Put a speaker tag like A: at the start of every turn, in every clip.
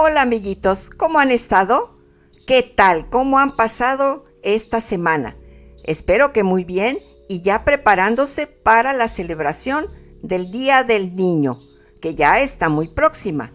A: Hola amiguitos, ¿cómo han estado? ¿Qué tal? ¿Cómo han pasado esta semana? Espero que muy bien y ya preparándose para la celebración del Día del Niño, que ya está muy próxima.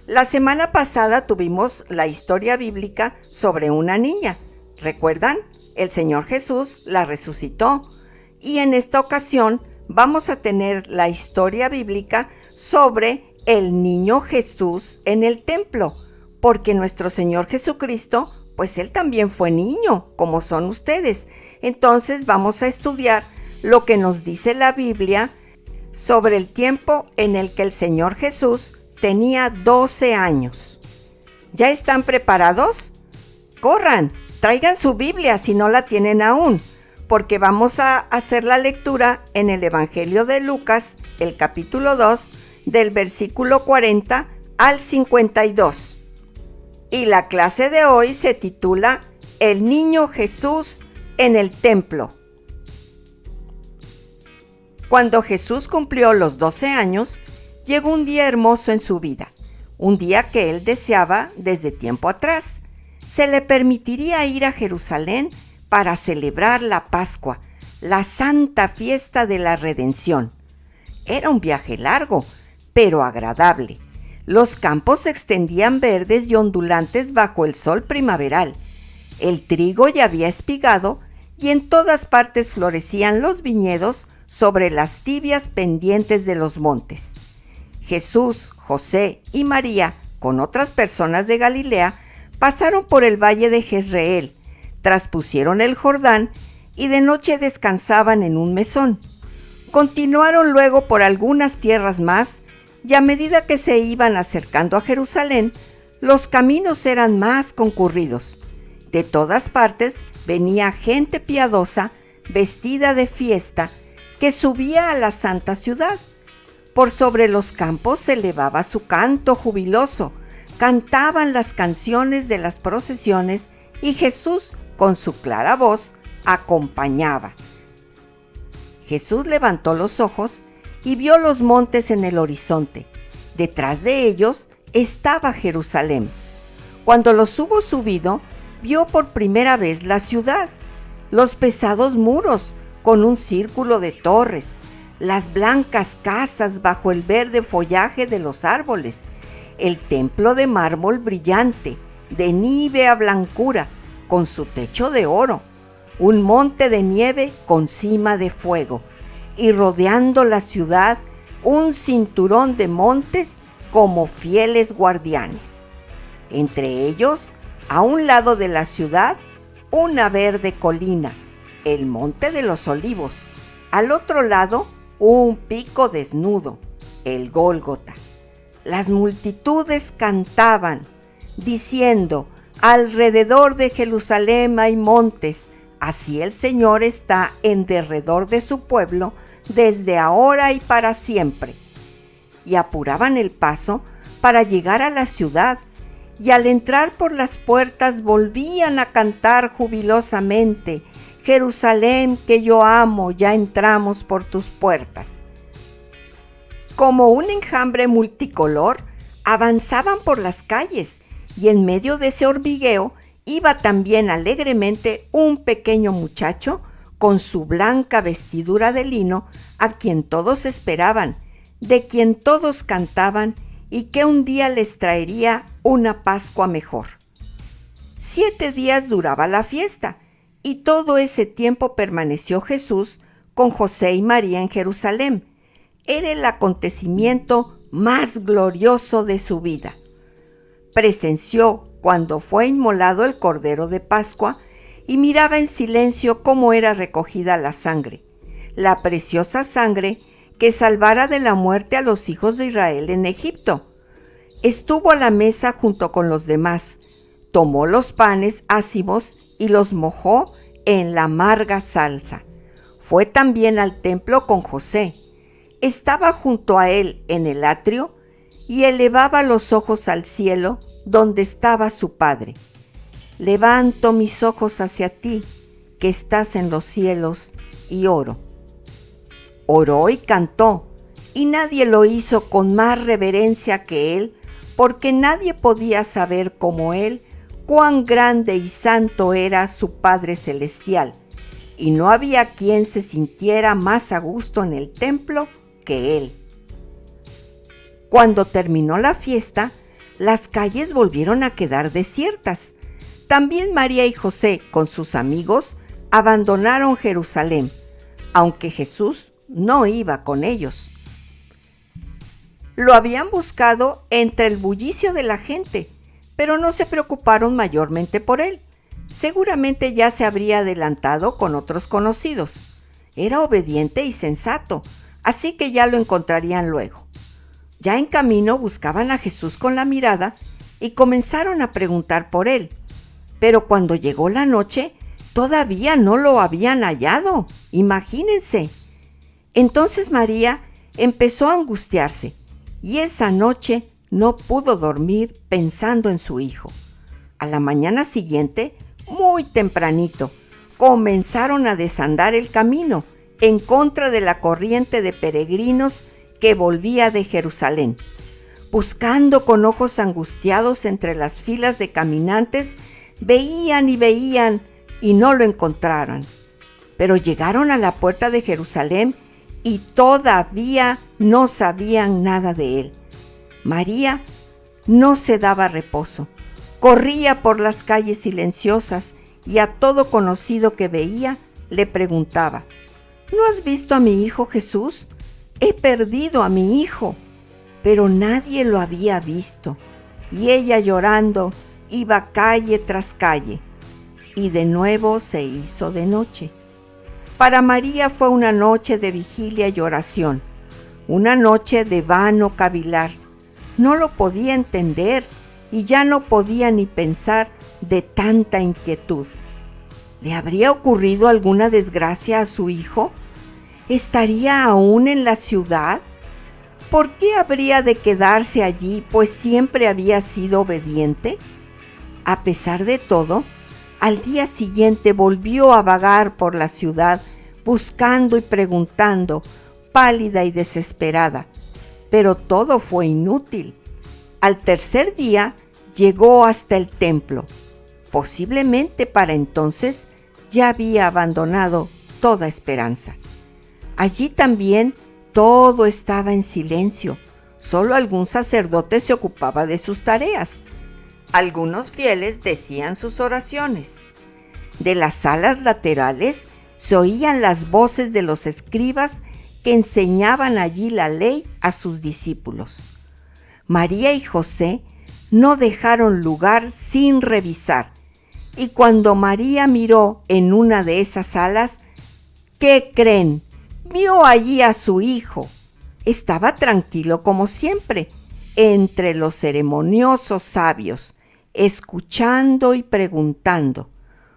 A: La semana pasada tuvimos la historia bíblica sobre una niña. ¿Recuerdan? El Señor Jesús la resucitó. Y en esta ocasión vamos a tener la historia bíblica sobre el niño Jesús en el templo, porque nuestro Señor Jesucristo, pues Él también fue niño, como son ustedes. Entonces vamos a estudiar lo que nos dice la Biblia sobre el tiempo en el que el Señor Jesús tenía 12 años. ¿Ya están preparados? Corran, traigan su Biblia si no la tienen aún, porque vamos a hacer la lectura en el Evangelio de Lucas, el capítulo 2, del versículo 40 al 52. Y la clase de hoy se titula El niño Jesús en el templo. Cuando Jesús cumplió los 12 años, llegó un día hermoso en su vida, un día que él deseaba desde tiempo atrás. Se le permitiría ir a Jerusalén para celebrar la Pascua, la santa fiesta de la redención. Era un viaje largo, pero agradable. Los campos se extendían verdes y ondulantes bajo el sol primaveral. El trigo ya había espigado y en todas partes florecían los viñedos sobre las tibias pendientes de los montes. Jesús, José y María, con otras personas de Galilea, pasaron por el valle de Jezreel, traspusieron el Jordán y de noche descansaban en un mesón. Continuaron luego por algunas tierras más y a medida que se iban acercando a Jerusalén, los caminos eran más concurridos. De todas partes venía gente piadosa, vestida de fiesta, que subía a la santa ciudad. Por sobre los campos se elevaba su canto jubiloso, cantaban las canciones de las procesiones y Jesús, con su clara voz, acompañaba. Jesús levantó los ojos y vio los montes en el horizonte. Detrás de ellos estaba Jerusalén. Cuando los hubo subido, vio por primera vez la ciudad, los pesados muros con un círculo de torres, las blancas casas bajo el verde follaje de los árboles, el templo de mármol brillante, de nívea blancura, con su techo de oro, un monte de nieve con cima de fuego, y rodeando la ciudad un cinturón de montes como fieles guardianes. Entre ellos, a un lado de la ciudad, una verde colina, el Monte de los Olivos. Al otro lado, un pico desnudo, el Gólgota. Las multitudes cantaban, diciendo: alrededor de Jerusalén hay montes, así el Señor está en derredor de su pueblo, desde ahora y para siempre. Y apuraban el paso para llegar a la ciudad, y al entrar por las puertas volvían a cantar jubilosamente: Jerusalén que yo amo, ya entramos por tus puertas. Como un enjambre multicolor, avanzaban por las calles, y en medio de ese hormigueo iba también alegremente un pequeño muchacho con su blanca vestidura de lino, a quien todos esperaban, de quien todos cantaban y que un día les traería una Pascua mejor. 7 días duraba la fiesta, y todo ese tiempo permaneció Jesús con José y María en Jerusalén. Era el acontecimiento más glorioso de su vida. Presenció cuando fue inmolado el Cordero de Pascua y miraba en silencio cómo era recogida la sangre, la preciosa sangre que salvara de la muerte a los hijos de Israel en Egipto. Estuvo a la mesa junto con los demás, tomó los panes ácimos y los mojó en la amarga salsa. Fue también al templo con José. Estaba junto a él en el atrio y elevaba los ojos al cielo donde estaba su Padre. Levanto mis ojos hacia ti, que estás en los cielos, y oro. Oró y cantó, y nadie lo hizo con más reverencia que él, porque nadie podía saber como él cuán grande y santo era su Padre Celestial, y no había quien se sintiera más a gusto en el templo que él. Cuando terminó la fiesta, las calles volvieron a quedar desiertas. También María y José, con sus amigos, abandonaron Jerusalén, aunque Jesús no iba con ellos. Lo habían buscado entre el bullicio de la gente, pero no se preocuparon mayormente por él. Seguramente ya se habría adelantado con otros conocidos. Era obediente y sensato, así que ya lo encontrarían luego. Ya en camino buscaban a Jesús con la mirada y comenzaron a preguntar por él. Pero cuando llegó la noche, todavía no lo habían hallado. Imagínense. Entonces María empezó a angustiarse y esa noche no pudo dormir pensando en su hijo. A la mañana siguiente, muy tempranito, comenzaron a desandar el camino en contra de la corriente de peregrinos que volvía de Jerusalén. Buscando con ojos angustiados entre las filas de caminantes, veían y veían y no lo encontraron. Pero llegaron a la puerta de Jerusalén y todavía no sabían nada de él. María no se daba reposo. Corría por las calles silenciosas y a todo conocido que veía le preguntaba: ¿No has visto a mi hijo Jesús? He perdido a mi hijo. Pero nadie lo había visto y ella llorando iba calle tras calle. Y de nuevo se hizo de noche. Para María fue una noche de vigilia y oración, una noche de vano cavilar. No lo podía entender y ya no podía ni pensar de tanta inquietud. ¿Le habría ocurrido alguna desgracia a su hijo? ¿Estaría aún en la ciudad? ¿Por qué habría de quedarse allí, pues siempre había sido obediente? A pesar de todo, al día siguiente volvió a vagar por la ciudad, buscando y preguntando, pálida y desesperada. Pero todo fue inútil. Al tercer día llegó hasta el templo. Posiblemente para entonces ya había abandonado toda esperanza. Allí también todo estaba en silencio. Solo algún sacerdote se ocupaba de sus tareas. Algunos fieles decían sus oraciones. De las salas laterales se oían las voces de los escribas que enseñaban allí la ley a sus discípulos. María y José no dejaron lugar sin revisar, y cuando María miró en una de esas salas, ¿qué creen? Vio allí a su hijo. Estaba tranquilo como siempre, entre los ceremoniosos sabios, escuchando y preguntando.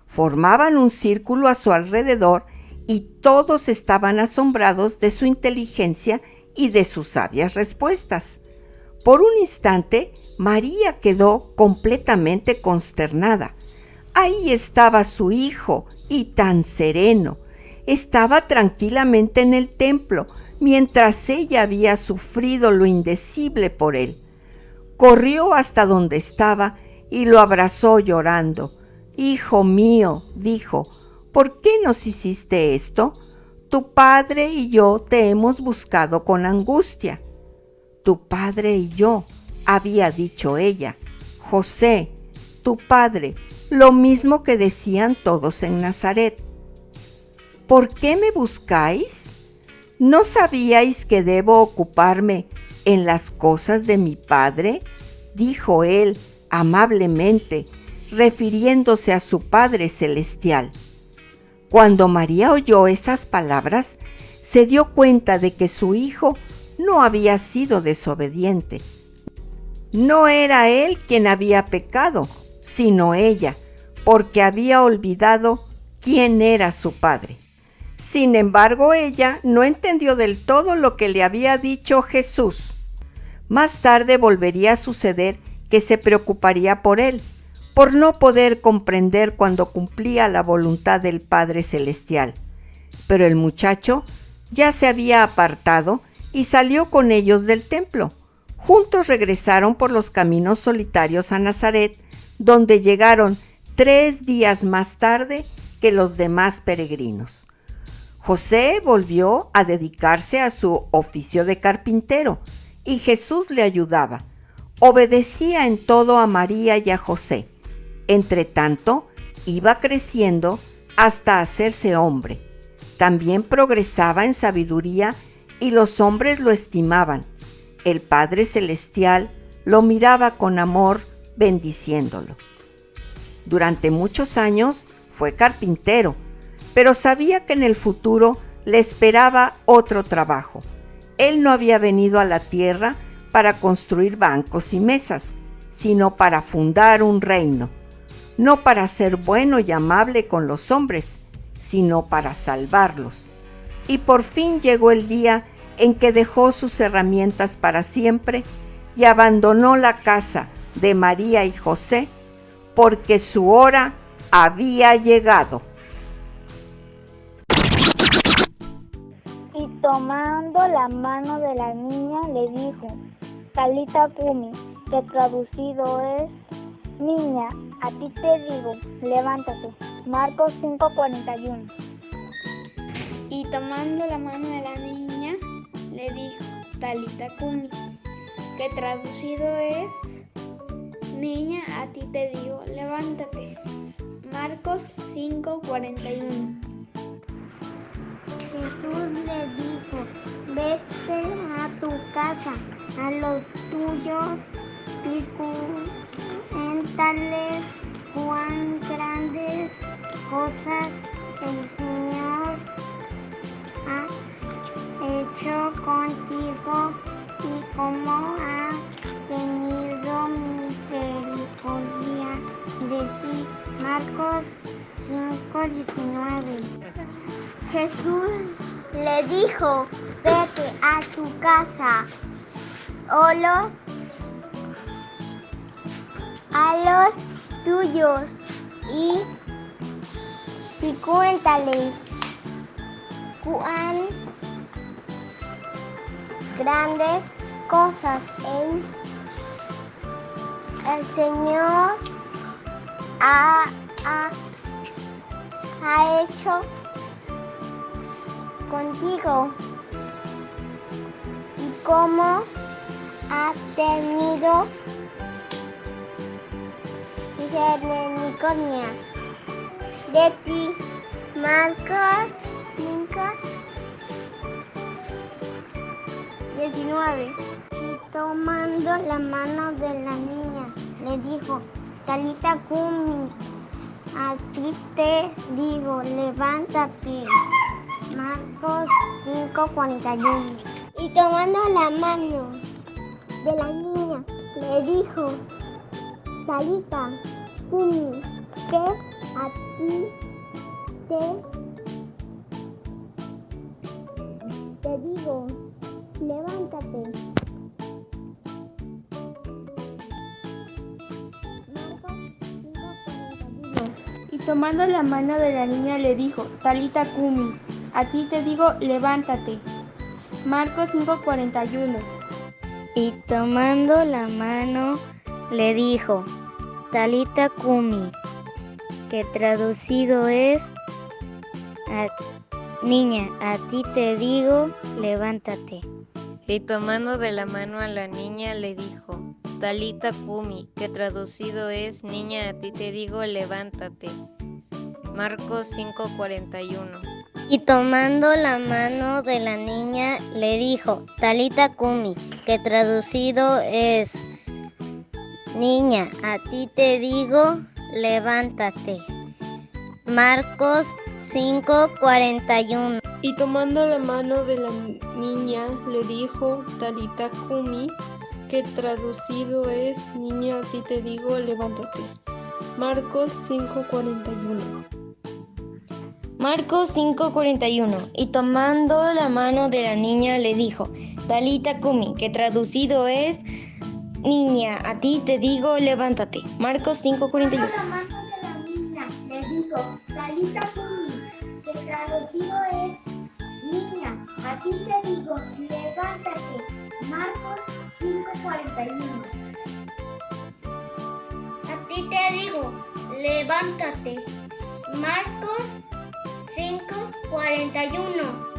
A: Formaban un círculo a su alrededor y todos estaban asombrados de su inteligencia y de sus sabias respuestas. Por un instante, María quedó completamente consternada. Ahí estaba su hijo, y tan sereno. Estaba tranquilamente en el templo, mientras ella había sufrido lo indecible por él. Corrió hasta donde estaba y lo abrazó llorando. «Hijo mío», dijo, «¿por qué nos hiciste esto? Tu padre y yo te hemos buscado con angustia». «Tu padre y yo», había dicho ella. «José, tu padre», lo mismo que decían todos en Nazaret. «¿Por qué me buscáis? ¿No sabíais que debo ocuparme en las cosas de mi padre?», dijo él amablemente, refiriéndose a su Padre Celestial. Cuando María oyó esas palabras, se dio cuenta de que su hijo no había sido desobediente. No era él quien había pecado, sino ella, porque había olvidado quién era su padre. Sin embargo, ella no entendió del todo lo que le había dicho Jesús. Más tarde volvería a suceder que se preocuparía por él, por no poder comprender cuando cumplía la voluntad del Padre Celestial. Pero el muchacho ya se había apartado y salió con ellos del templo. Juntos regresaron por los caminos solitarios a Nazaret, donde llegaron 3 días más tarde que los demás peregrinos. José volvió a dedicarse a su oficio de carpintero y Jesús le ayudaba. Obedecía en todo a María y a José. Entretanto, iba creciendo hasta hacerse hombre. También progresaba en sabiduría y los hombres lo estimaban. El Padre Celestial lo miraba con amor, bendiciéndolo. Durante muchos años fue carpintero, pero sabía que en el futuro le esperaba otro trabajo. Él no había venido a la tierra para construir bancos y mesas, sino para fundar un reino, no para ser bueno y amable con los hombres, sino para salvarlos. Y por fin llegó el día en que dejó sus herramientas para siempre y abandonó la casa de María y José, porque su hora había llegado.
B: Y tomando la mano de la niña le dijo, Talita Kumi, que traducido es, niña, a ti te digo, levántate. Marcos 5:41.
C: Y tomando la mano de la niña le dijo, Talita Kumi, que traducido es, niña, a ti te digo, levántate. Marcos 5:41.
B: Jesús le dijo, vete a tu casa, a los tuyos, y cuéntales cuán grandes cosas el Señor ha hecho contigo y cómo ha tenido misericordia de ti. Marcos 5:19. Jesús le dijo, vete a tu casa, a los tuyos y cuéntales cuán grandes cosas el Señor ha hecho contigo y cómo ha tenido misericordia de ti. Marcos 5:19. Y tomando la mano de la niña le dijo, Talita Kumi, a ti te digo, levántate. Marcos 5:41. Y tomando la mano de la niña le dijo, Talita Kumi, que a ti te digo, levántate. Marcos 5:41.
C: Y tomando la mano de la niña le dijo, Talita Kumi, a ti te digo, levántate. Marcos 5:41.
D: Y tomando la mano le dijo, Talita Kumi, que traducido es, niña, a ti te digo, levántate.
E: Y tomando de la mano a la niña le dijo, Talita Kumi, que traducido es, niña, a ti te digo, levántate. Marcos 5:41.
D: Y tomando la mano de la niña le dijo, Talita Kumi, que traducido es, niña, a ti te digo, levántate. Marcos 5:41.
C: Y tomando la mano de la niña le dijo, Talita Kumi, que traducido es, niña, a ti te digo, levántate. Marcos 5:41.
D: Marcos 5:41. Y tomando la mano de la niña le dijo, Talita Kumi, que traducido es, niña, a ti te digo, levántate. Marcos 5:41.
B: La mano de la niña le dijo, Talita Kumi, que traducido es, niña, a ti te digo, levántate. Marcos 5:41. A ti te digo, levántate. Marcos 5:41.